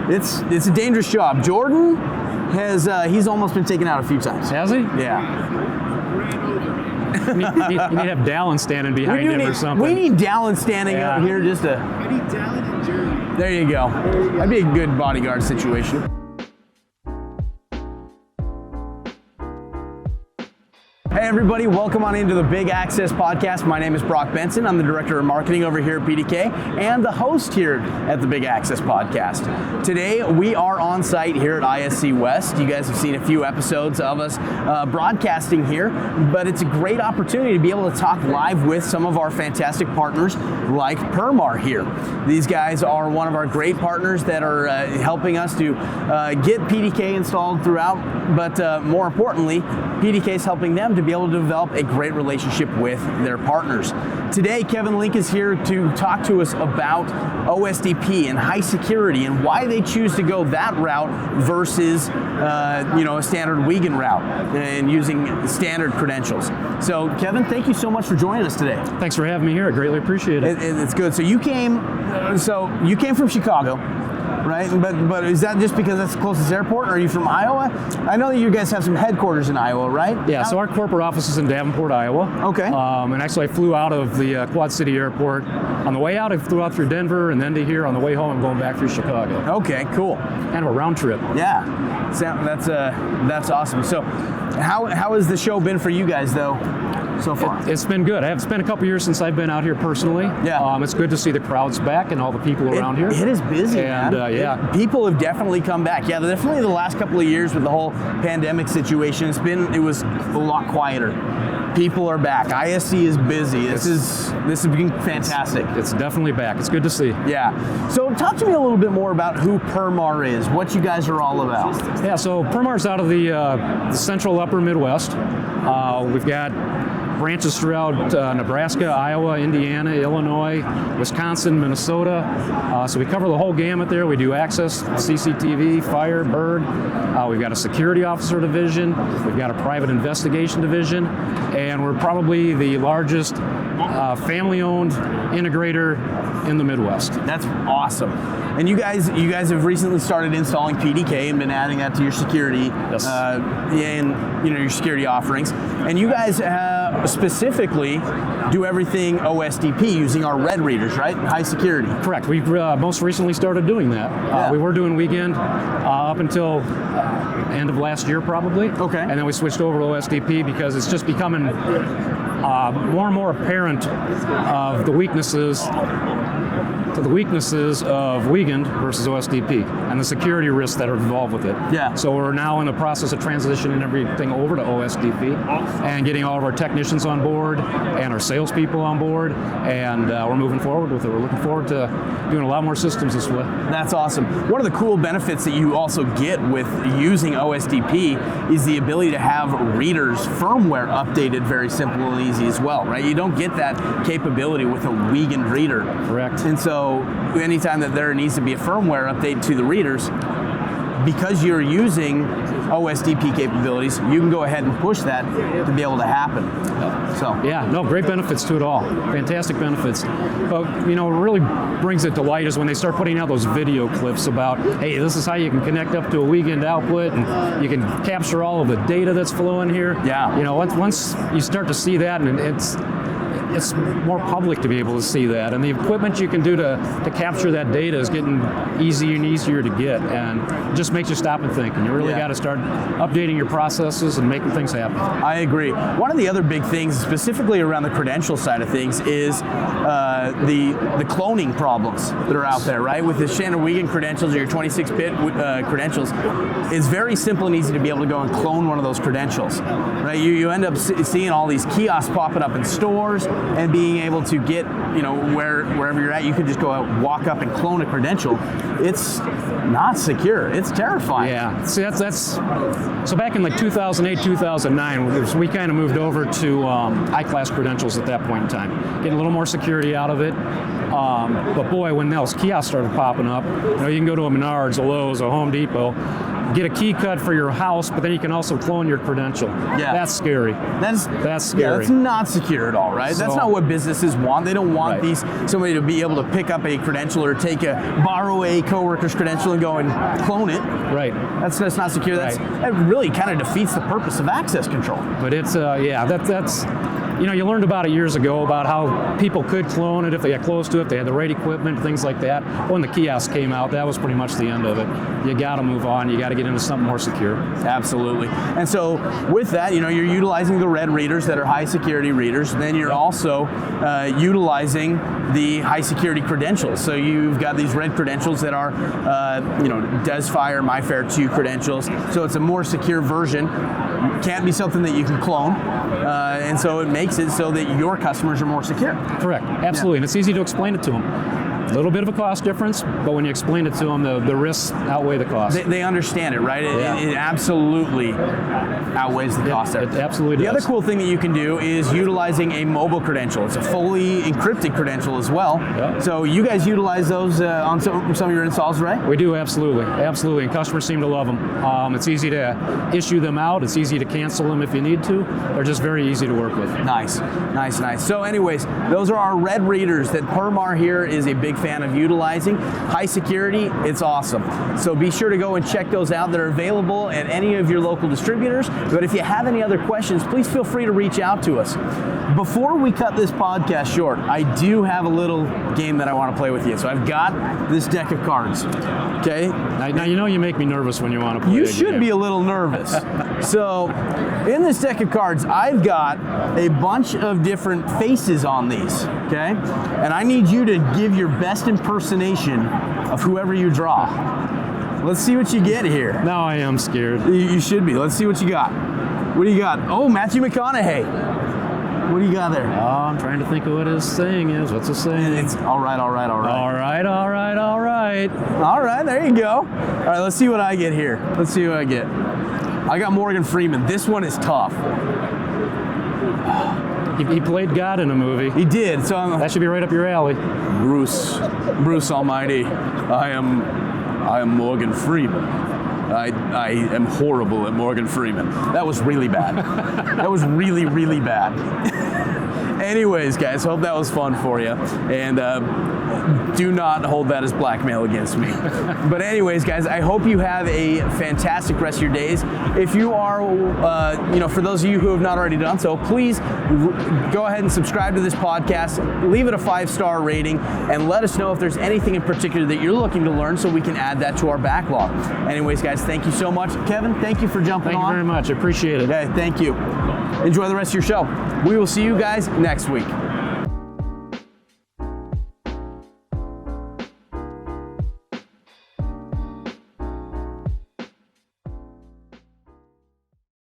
It's a dangerous job. Jordan has he's almost been taken out a few times. Has he? Yeah. You need to have Dallin standing behind him or something. We need Dallin standing up here just to... I need Dallin and Jeremy. There you go. That'd be a good bodyguard situation. Hey everybody, welcome on into the Big Access Podcast. My name is Brock Benson. I'm the Director of Marketing over here at PDK and the host here at the Big Access Podcast. Today we are on site here at ISC West. You guys have seen a few episodes of us broadcasting here, but it's a great opportunity to be able to talk live with some of our fantastic partners like PerMar here. These guys are one of our great partners that are helping us to get PDK installed throughout, but more importantly, PDK is helping them to be able to develop a great relationship with their partners. Today, Kevin Link is here to talk to us about OSDP and high security and why they choose to go that route versus a standard Wiegand route and using standard credentials. So, Kevin, thank you so much for joining us today. Thanks for having me here. I greatly appreciate it. It's good. So you came from Chicago. Right, but is that just because that's the closest airport, or are you from Iowa? I know that you guys have some headquarters in Iowa, right? Yeah, so our corporate office is in Davenport, Iowa. Okay. And actually I flew out of the Quad City Airport. On the way out, I flew out through Denver, and then to here. On the way home, I'm going back through Chicago. Okay, cool. Kind of a round trip. Yeah, that's awesome. So how has the show been for you guys, though? So far? It's been good. It's been a couple years since I've been out here personally. Yeah. It's good to see the crowds back and all the people around here. It is busy, and, man. Yeah. People have definitely come back. Yeah, definitely the last couple of years with the whole pandemic situation, it was a lot quieter. People are back. ISC is busy. This has been fantastic. It's definitely back. It's good to see. Yeah. So talk to me a little bit more about who PerMar is, what you guys are all about. Yeah, so PerMar's out of the central upper Midwest. We've got branches throughout Nebraska, Iowa, Indiana, Illinois, Wisconsin, Minnesota. So we cover the whole gamut there. We do access, CCTV, fire, bird. We've got a security officer division. We've got a private investigation division. And we're probably the largest family-owned integrator in the Midwest. That's awesome. And you guys have recently started installing PDK and been adding that to your security, yes. Your security offerings. And you guys specifically do everything OSDP using our red readers, right? High security. Correct. We've most recently started doing that. Yeah. We were doing Wiegand up until end of last year, probably. Okay. And then we switched over to OSDP because it's just becoming more and more apparent of the weaknesses of Wiegand versus OSDP and the security risks that are involved with it. Yeah. So we're now in the process of transitioning everything over to OSDP and getting all of our technicians on board and our salespeople on board, and we're moving forward with it. We're looking forward to doing a lot more systems this way. That's awesome. One of the cool benefits that you also get with using OSDP is the ability to have readers firmware updated very simple and easy as well, right? You don't get that capability with a Wiegand reader. Correct. And so anytime that there needs to be a firmware update to the readers, because you're using OSDP capabilities, you can go ahead and push that to be able to happen. So yeah, no, great benefits to it all. Fantastic benefits. But what really brings it to light is when they start putting out those video clips about, hey, this is how you can connect up to a Wiegand output, and you can capture all of the data that's flowing here. Yeah. Once you start to see that, and it's more public to be able to see that, and the equipment you can do to capture that data is getting easier and easier to get, and it just makes you stop and think, and you really got to start updating your processes and making things happen. I agree. One of the other big things, specifically around the credential side of things, is the cloning problems that are out there, right? With the standard Wiegand credentials or your 26-bit credentials, it's very simple and easy to be able to go and clone one of those credentials, right? You end up seeing all these kiosks popping up in stores, and being able to get, wherever you're at, you can just go out, walk up and clone a credential. It's not secure. It's terrifying. Yeah. See, that's so back in like 2008, 2009, we kind of moved over to I-class credentials at that point in time, getting a little more security out of it. But boy, when those kiosks started popping up, you can go to a Menards, a Lowe's, a Home Depot, get a key cut for your house, but then you can also clone your credential. Yeah. That's scary. That's scary. Yeah, that's not secure at all, right? That's not what businesses want. They don't want somebody to be able to pick up a credential or borrow a coworker's credential and go and clone it. Right. That's not secure. That really kind of defeats the purpose of access control. But it's that's. You learned about it years ago about how people could clone it if they got close to it, they had the right equipment, things like that. When the kiosk came out, that was pretty much the end of it. You got to move on. You got to get into something more secure. Absolutely. And so with that, you're utilizing the red readers that are high security readers. Then you're also utilizing the high security credentials. So you've got these red credentials that are, DesFi or MyFair 2 credentials. So it's a more secure version. Can't be something that you can clone. And so it makes it so that your customers are more secure. Correct, absolutely, and it's easy to explain it to them. A little bit of a cost difference, but when you explain it to them, the risks outweigh the cost. They understand it, right? It absolutely outweighs the cost there. It absolutely does. The other cool thing that you can do is utilizing a mobile credential. It's a fully encrypted credential as well. Yeah. So you guys utilize those on some of your installs, right? We do, absolutely, and customers seem to love them. It's easy to issue them out. It's easy to cancel them if you need to. They're just very easy to work with. Nice. So anyways, those are our red readers that PerMar here is a big fan of utilizing. High security, it's awesome. So be sure to go and check those out. They're available at any of your local distributors. But if you have any other questions, please feel free to reach out to us. Before we cut this podcast short, I do have a little game that I want to play with you. So I've got this deck of cards. Okay? Now you make me nervous when you want to play. You should be a little nervous. So in this deck of cards, I've got a bunch of different faces on these, okay? And I need you to give your best impersonation of whoever you draw. Let's see what you get here. Now I am scared. You should be. Let's see what you got. What do you got? Oh, Matthew McConaughey. What do you got there? Oh, I'm trying to think of what his saying is. What's his saying? It's all right. All right. All right, there you go. All right, let's see what I get here. I got Morgan Freeman. This one is tough. He played God in a movie. He did. So that should be right up your alley. Bruce Almighty. I am Morgan Freeman. I am horrible at Morgan Freeman. That was really bad. That was really, really bad. Anyways, guys, hope that was fun for you. And do not hold that as blackmail against me. But anyways, guys, I hope you have a fantastic rest of your days. If you are, for those of you who have not already done so, please go ahead and subscribe to this podcast, leave it a 5-star rating, and let us know if there's anything in particular that you're looking to learn so we can add that to our backlog. Anyways, guys, thank you so much. Kevin, thank you for jumping on. Thank you very much. I appreciate it. Okay, thank you. Enjoy the rest of your show. We will see you guys next week.